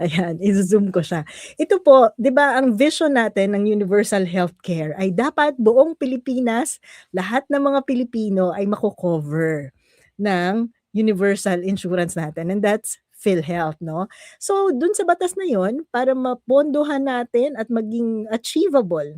Ayan, i-zoom ko siya. Ito po, 'di ba ang vision natin ng universal healthcare ay dapat buong Pilipinas, lahat ng mga Pilipino ay mako-cover ng universal insurance natin, and that's PhilHealth, no? So, dun sa batas na yon, para mapondohan natin at maging achievable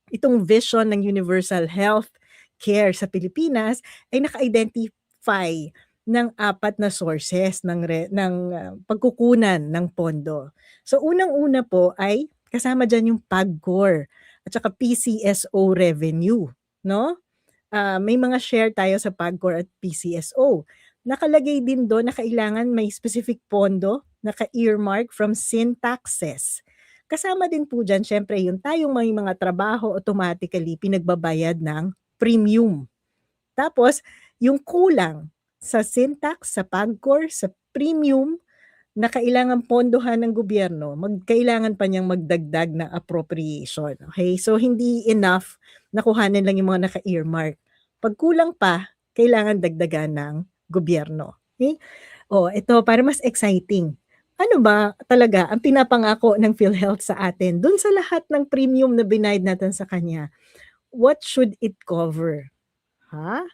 itong vision ng universal health care sa Pilipinas, ay naka-identify ng apat na sources ng pagkukunan ng pondo. So unang-una po ay kasama diyan yung PAGCOR at saka PCSO revenue, 'no? May mga share tayo sa PAGCOR at PCSO. Nakalagay din do'n na kailangan may specific pondo, naka-earmark from sin taxes. Kasama din po diyan siyempre yung tayong may mga trabaho automatically pinagbabayad ng premium. Tapos yung kulang sa sin tax, sa PAGCOR, sa premium na kailangang pondohan ng gobyerno, kailangan pa niyang magdagdag ng appropriation, okay? So hindi enough na kuhanin lang yung mga naka-earmark. 'Pag kulang pa, kailangan dagdagan ng gobyerno, okey? Oh, ito para mas exciting. Ano ba talaga ang pinapangako ng PhilHealth sa atin dun sa lahat ng premium na binayad natin sa kanya? What should it cover? Ha?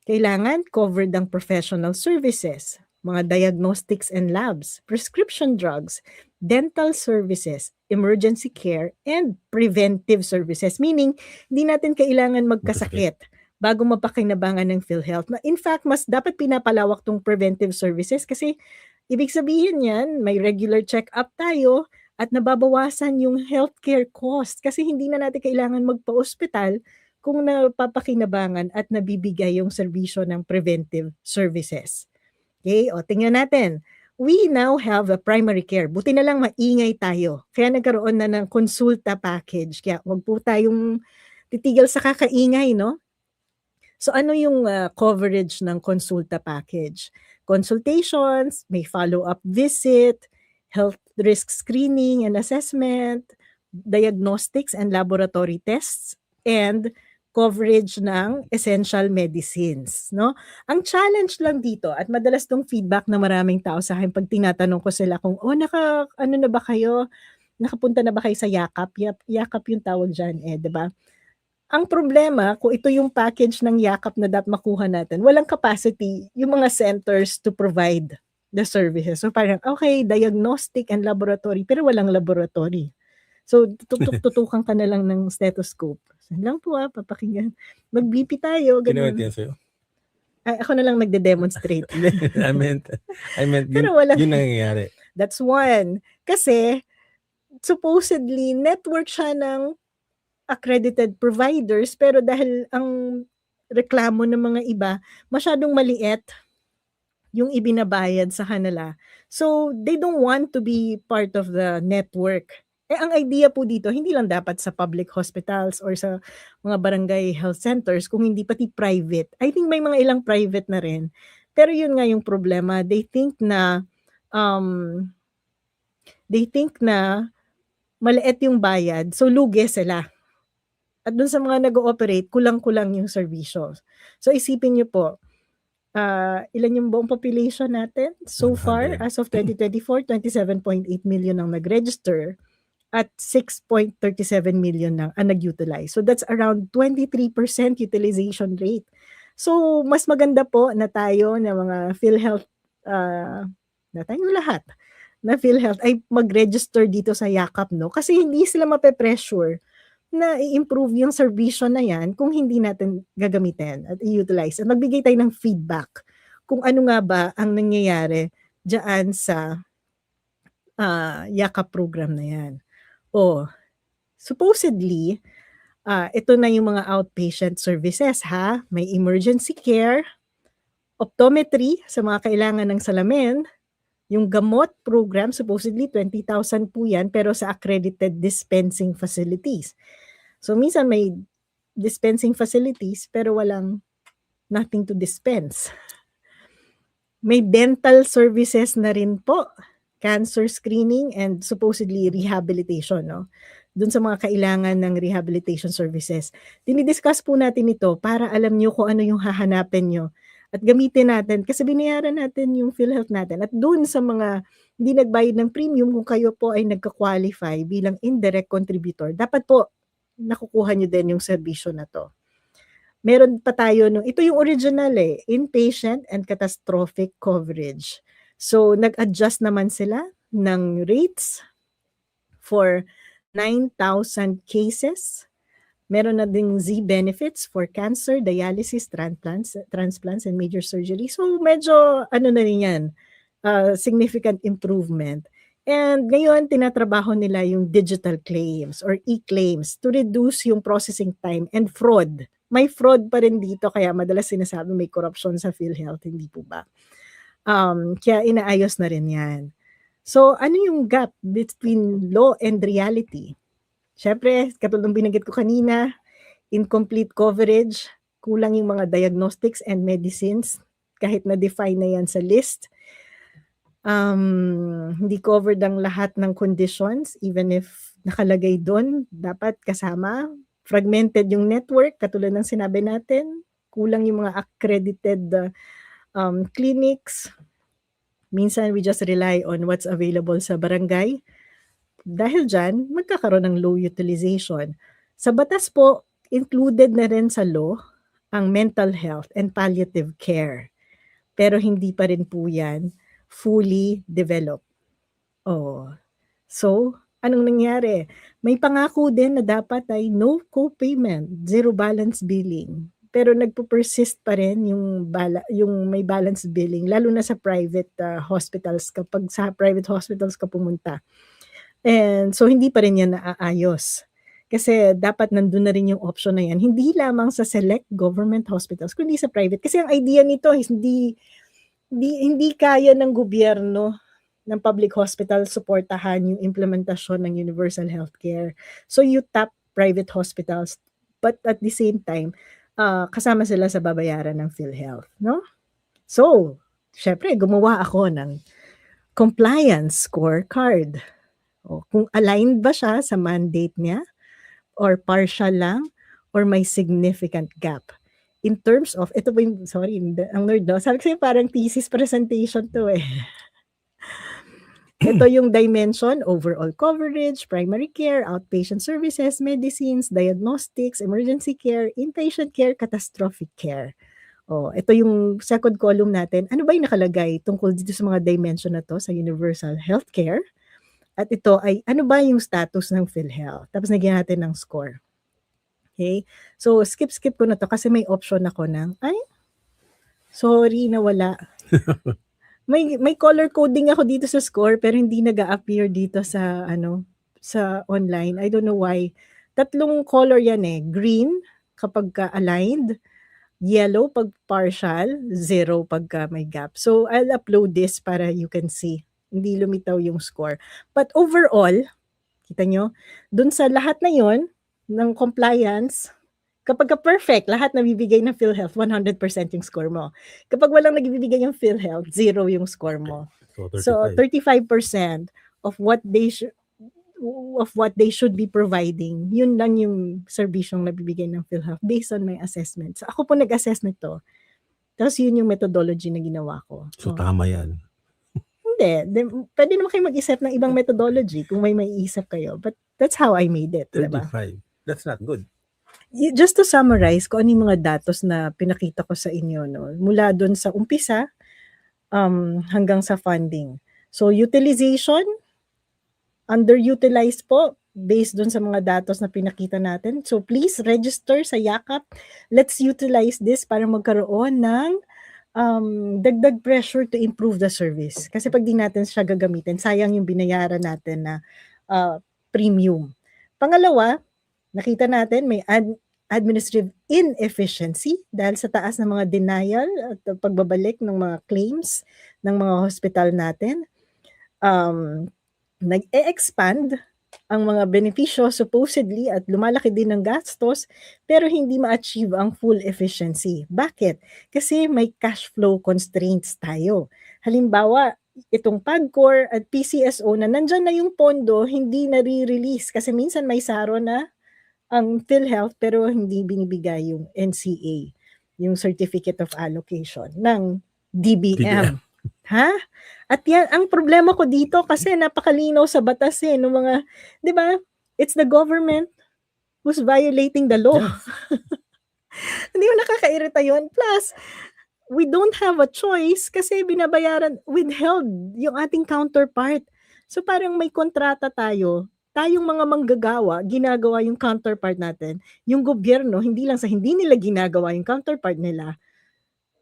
Kailangan covered ang professional services, mga diagnostics and labs, prescription drugs, dental services, emergency care, and preventive services. Meaning, hindi natin kailangan magkasakit bago mapakinabangan ng PhilHealth. In fact, mas dapat pinapalawak tong preventive services kasi ibig sabihin yan, may regular check-up tayo at nababawasan yung healthcare cost kasi hindi na natin kailangan magpa-ospital kung napapakinabangan at nabibigay yung serbisyo ng preventive services. Okay, o tingnan natin. We now have a primary care. Buti na lang maingay tayo. Kaya nagkaroon na ng konsulta package. Kaya wag po tayong titigil sa kakaingay, no? So ano yung coverage ng konsulta package? Consultations, may follow-up visit, health risk screening and assessment, diagnostics and laboratory tests, and coverage ng essential medicines, no? Ang challenge lang dito at madalas 'tong feedback ng maraming tao sa akin 'pag tinatanong ko sila kung, "Oh, ano na ba kayo? Nakapunta na ba kayo sa yakap?" Yakap yung tawag diyan, 'di ba? Ang problema kung ito yung package ng yakap na dapat makuha natin, walang capacity yung mga centers to provide the services. So parang, okay, diagnostic and laboratory, pero walang laboratory. So tutok-tutukan ka na lang ng stethoscope. Yan lang po papakinggan. Mag-BP tayo, Kinuwento ganun. yan sa'yo? Ay, ako na lang nagde-demonstrate. I meant Pero walang yun nangyayari. That's one. Kasi supposedly network siya ng accredited providers, pero dahil ang reklamo ng mga iba, masyadong maliit yung ibinabayad sa kanila. So, they don't want to be part of the network. Ang idea po dito, hindi lang dapat sa public hospitals or sa mga barangay health centers, kung hindi pati private. I think may mga ilang private na rin. Pero yun nga yung problema. Um, they think na maliit yung bayad, so lugi sila. At dun sa mga nag-ooperate, kulang-kulang yung serbisyo. So isipin niyo po, ilan yung buong population natin? So far, 100. as of 2024, 27.8 million ang nag-register at 6.37 million ang nag-utilize. So that's around 23% utilization rate. So mas maganda po na tayo na mga PhilHealth, na tayong lahat, na PhilHealth ay mag-register dito sa yakap, no? Kasi hindi sila mape-pressure na i-improve yung serbisyo na yan kung hindi natin gagamitin at i-utilize. At magbigay tayo ng feedback kung ano nga ba ang nangyayari dyan sa yakap program na yan. Supposedly, ito na yung mga outpatient services, ha? May emergency care, optometry sa mga kailangan ng salamin, yung gamot program, supposedly 20,000 po yan, pero sa accredited dispensing facilities. So, minsan may dispensing facilities, pero nothing to dispense. May dental services na rin po, cancer screening and supposedly rehabilitation, no? Dun sa mga kailangan ng rehabilitation services. Dinidiscuss po natin ito para alam nyo kung ano yung hahanapin nyo at gamitin natin kasi binayaran natin yung PhilHealth natin at dun sa mga hindi nagbayad ng premium kung kayo po ay nagka-qualify bilang indirect contributor, dapat po nakukuha niyo din yung serbisyo na 'to. Meron pa tayo ito yung original, inpatient and catastrophic coverage. So, nag-adjust naman sila ng rates for 9,000 cases. Meron na ding Z benefits for cancer, dialysis, transplants and major surgery. So, medyo na rin yan, significant improvement. And ngayon, tinatrabaho nila yung digital claims or e-claims to reduce yung processing time and fraud. May fraud pa rin dito, kaya madalas sinasabi may corruption sa PhilHealth, hindi po ba? Kaya inaayos na rin yan. So, ano yung gap between law and reality? Siyempre, katulad ng binanggit ko kanina, incomplete coverage, kulang yung mga diagnostics and medicines, kahit na-define na yan sa list. Hindi covered ang lahat ng conditions, even if nakalagay doon, dapat kasama. Fragmented yung network, katulad ng sinabi natin, kulang yung mga accredited clinics. Minsan, we just rely on what's available sa barangay. Dahil dyan, magkakaroon ng low utilization. Sa batas po, included na rin sa law ang mental health and palliative care. Pero hindi pa rin po yan fully developed. So, anong nangyari? May pangako din na dapat ay no co-payment, zero balance billing. Pero nagpo-persist pa rin yung may balance billing, lalo na sa private hospitals, kapag sa private hospitals ka pumunta. And so hindi pa rin yan naaayos. Kasi dapat nandun na rin yung option na yan, hindi lamang sa select government hospitals, kundi sa private. Kasi ang idea nito is hindi kaya ng gobyerno ng public hospital suportahan yung implementasyon ng universal healthcare. So you tap private hospitals, but at the same time, kasama sila sa babayaran ng PhilHealth, no? So, syempre, gumawa ako ng compliance scorecard. Kung aligned ba siya sa mandate niya, or partial lang, or may significant gap. In terms of, ito po yung, sorry, ang nerd, no? Sabi ko sa'yo, parang thesis presentation to eh. Ito yung dimension: overall coverage, primary care, outpatient services, medicines, diagnostics, emergency care, inpatient care, catastrophic care. Ito yung second column natin. Ano ba yung nakalagay tungkol dito sa mga dimension na to sa universal healthcare? At ito ay, ano ba yung status ng PhilHealth? Tapos nagyan natin ng score. Okay? So, skip ko na to kasi may option ako ng, sorry, nawala. May color coding ako dito sa score, pero hindi nag-a-appear dito sa, sa online. I don't know why. 3 color yan eh. Green, kapag aligned. Yellow, pag partial. 0, pagka may gap. So, I'll upload this para you can see. Hindi lumitaw yung score. But overall, kita nyo, dun sa lahat na yon ng compliance, kapag perfect, lahat nabibigay ng PhilHealth, 100% yung score mo. Kapag walang nagbibigay yung PhilHealth, 0 yung score mo. So 35% of what they should be providing, yun lang yung serbisyong nabibigay ng PhilHealth based on my assessment. So ako po nag-assess nito. Tapos yun yung methodology na ginawa ko. So tama yan. Hindi. Pwede naman kayo mag-isip ng ibang methodology kung may maiisip kayo. But that's how I made it. 35. Diba? That's not good. Just to summarize kung ano yung mga datos na pinakita ko sa inyo, no? Mula dun sa umpisa hanggang sa funding. So utilization, underutilized po based dun sa mga datos na pinakita natin. So please register sa Yakap. Let's utilize this para magkaroon ng dagdag pressure to improve the service. Kasi pag di natin siya gagamitin, sayang yung binayaran natin na premium. Pangalawa, nakita natin may administrative inefficiency dahil sa taas ng mga denial at pagbabalik ng mga claims ng mga hospital natin. Nag-e-expand ang mga benepisyo supposedly at lumalaki din ng gastos pero hindi ma-achieve ang full efficiency. Bakit? Kasi may cash flow constraints tayo. Halimbawa, itong PAGCOR at PCSO na nandyan na yung pondo, hindi nare-release kasi minsan may saro na ang PhilHealth pero hindi binibigay yung NCA, yung Certificate of Allocation ng DBM. Ha? At yan, ang problema ko dito kasi napakalinaw sa batas nung mga, 'di ba? It's the government who's violating the law. Yes. Hindi ba nakakairita yun? Plus, we don't have a choice kasi binabayaran, withheld yung ating counterpart. So parang may kontrata tayo, tayong mga manggagawa, ginagawa yung counterpart natin. Yung gobyerno, hindi nila ginagawa yung counterpart nila,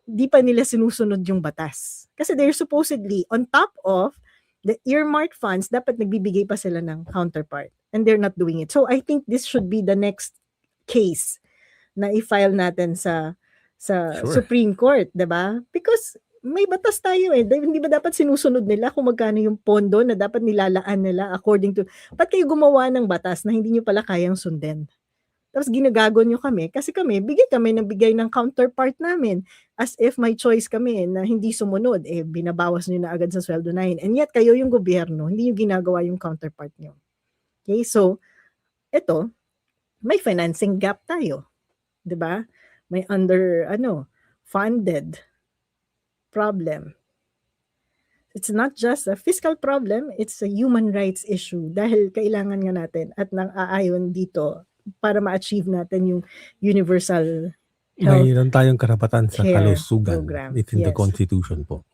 di pa nila sinusunod yung batas. Kasi they're supposedly, on top of the earmarked funds, dapat nagbibigay pa sila ng counterpart. And they're not doing it. So I think this should be the next case na i-file natin sa Sure. Supreme Court, 'di ba? Because may batas tayo hindi ba dapat sinusunod nila kung magkano yung pondo na dapat nilalaan nila according to, ba't kayo gumawa ng batas na hindi niyo pala kayang sundin? Tapos ginagago niyo kami kasi kami, bigay kami ng bigay ng counterpart namin as if may choice kami na hindi sumunod, binabawas niyo na agad sa sweldo namin. And yet kayo yung gobyerno, hindi niyo ginagawa yung counterpart niyo. Okay, so ito, may financing gap tayo. 'Di ba? May funded problem. It's not just a fiscal problem, it's a human rights issue dahil kailangan nga natin at nang-aayon dito para ma-achieve natin yung universal health Mayroon tayong karapatan sa care kalusugan. program. It's in the Yes. Constitution po.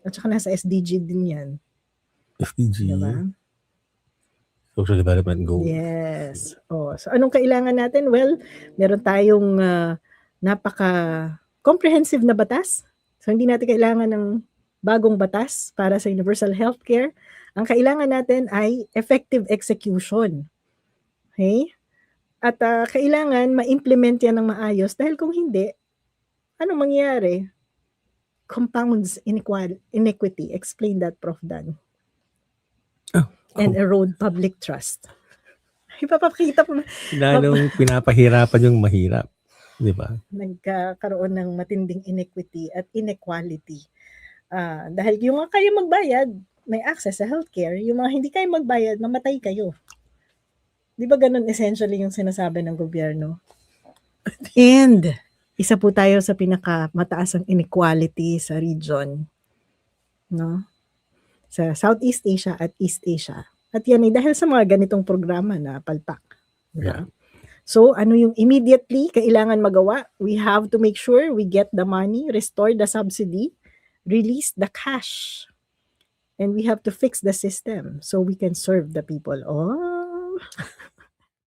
At saka nasa SDG din yan. SDG, Diba? Social Development Goals. Yes. So anong kailangan natin? Well, meron tayong napaka-comprehensive na batas. So hindi natin kailangan ng bagong batas para sa universal healthcare. Ang kailangan natin ay effective execution. Okay? At kailangan ma-implement yan ng maayos dahil kung hindi, anong mangyayari? Compounds inequity. Explain that, Prof. Dan. And erode public trust. Ipapakita po. Lalong pinapahirapan yung mahirap. Di ba? Nagkakaroon ng matinding inequity at inequality. Dahil yung mga kaya magbayad, may access sa healthcare. Yung mga hindi kaya magbayad, mamatay kayo. Di ba ganun essentially yung sinasabi ng gobyerno? And isa po tayo sa pinakamataas ang inequality sa region. No? Sa Southeast Asia at East Asia. At yan ay dahil sa mga ganitong programa na palpak. Diba? Yeah. So, ano yung immediately kailangan magawa? We have to make sure we get the money, restore the subsidy, release the cash. And we have to fix the system so we can serve the people.